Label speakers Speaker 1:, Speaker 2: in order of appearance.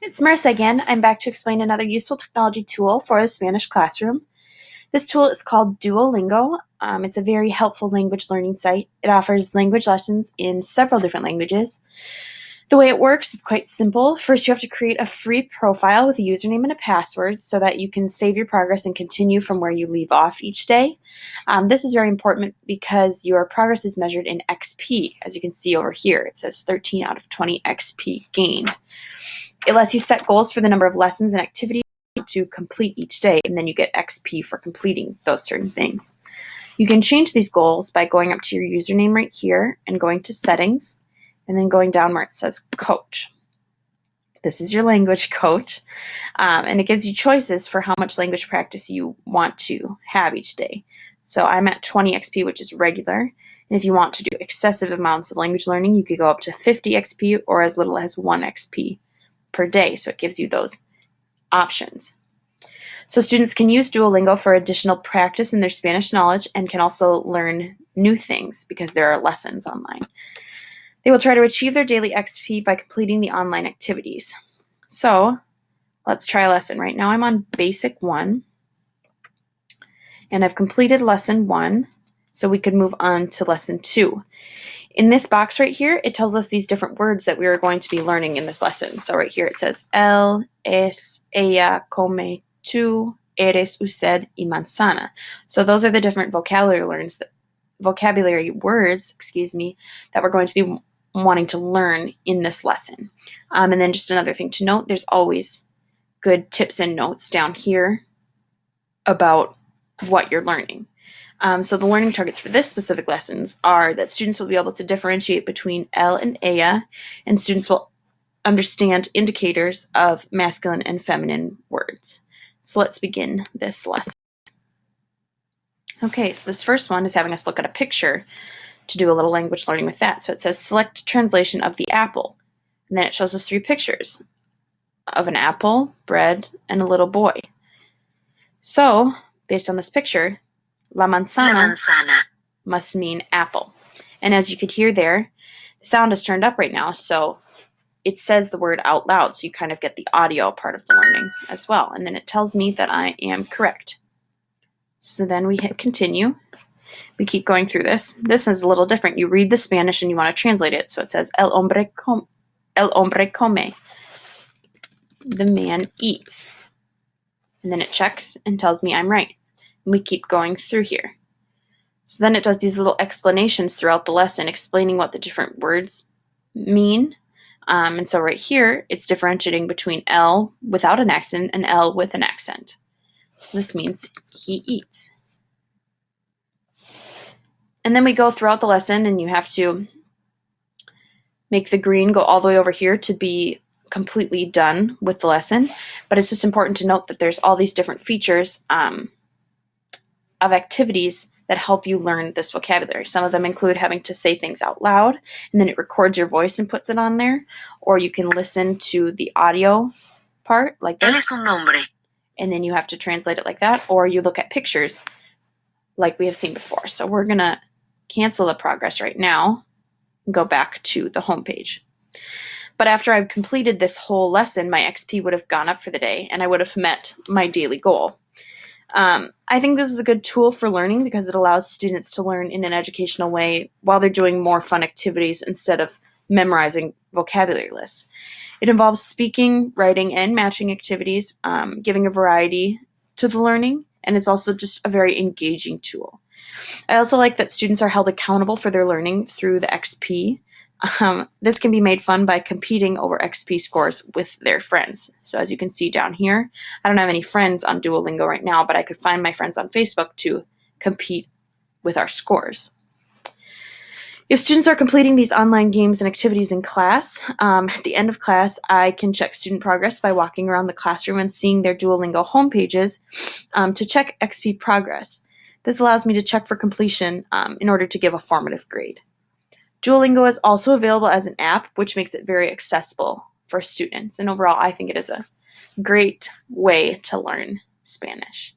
Speaker 1: It's Marissa again. I'm back to explain another useful technology tool for the Spanish classroom. This tool is called Duolingo. It's a very helpful language learning site. It offers language lessons in several different languages. The way it works is quite simple. First, you have to create a free profile with a username and a password so that you can save your progress and continue from where you leave off each day. This is very important because your progress is measured in XP. As you can see over here, it says 13 out of 20 XP gained. It lets you set goals for the number of lessons and activities to complete each day, and then you get XP for completing those certain things. You can change these goals by going up to your username right here and going to settings, and then going down where it says coach. This is your language coach, and it gives you choices for how much language practice you want to have each day. So I'm at 20 XP, which is regular, and if you want to do excessive amounts of language learning, you could go up to 50 XP or as little as 1 XP per day, so it gives you those options. So students can use Duolingo for additional practice in their Spanish knowledge and can also learn new things because there are lessons online. They will try to achieve their daily XP by completing the online activities. So let's try a lesson. Right now I'm on Basic 1, and I've completed Lesson 1, so we could move on to Lesson 2. In this box right here, it tells us these different words that we are going to be learning in this lesson. So right here it says, él, es, ella, come, tú, eres, usted, y manzana. So those are the different vocabulary words that we're going to be wanting to learn in this lesson. And then just another thing to note, there's always good tips and notes down here about what you're learning. So the learning targets for this specific lessons are that students will be able to differentiate between él and ella, and students will understand indicators of masculine and feminine words. So let's begin this lesson. Okay, so this first one is having us look at a picture to do a little language learning with that. So it says select translation of the apple, and then it shows us 3 pictures of an apple, bread, and a little boy. So based on this picture, La manzana must mean apple. And as you could hear there, the sound is turned up right now, so it says the word out loud, so you kind of get the audio part of the learning as well. And then it tells me that I am correct. So then we hit continue. We keep going through this. This is a little different. You read the Spanish and you want to translate it. So it says, el hombre come. The man eats. And then it checks and tells me I'm right. And we keep going through here. So then it does these little explanations throughout the lesson, explaining what the different words mean. And so right here, it's differentiating between L without an accent and L with an accent. So this means he eats. And then we go throughout the lesson, and you have to make the green go all the way over here to be completely done with the lesson. But it's just important to note that there's all these different features of activities that help you learn this vocabulary. Some of them include having to say things out loud, and then it records your voice and puts it on there. Or you can listen to the audio part like this. Él es un hombre. And then you have to translate it like that. Or you look at pictures like we have seen before. So we're going to cancel the progress right now and go back to the home page. But after I've completed this whole lesson, my XP would have gone up for the day, and I would have met my daily goal. I think this is a good tool for learning because it allows students to learn in an educational way while they're doing more fun activities instead of memorizing vocabulary lists. It involves speaking, writing, and matching activities, giving a variety to the learning, and it's also just a very engaging tool. I also like that students are held accountable for their learning through the XP. This can be made fun by competing over XP scores with their friends. So as you can see down here, I don't have any friends on Duolingo right now, but I could find my friends on Facebook to compete with our scores. If students are completing these online games and activities in class, at the end of class, I can check student progress by walking around the classroom and seeing their Duolingo home pages to check XP progress. This allows me to check for completion in order to give a formative grade. Duolingo is also available as an app, which makes it very accessible for students. And overall, I think it is a great way to learn Spanish.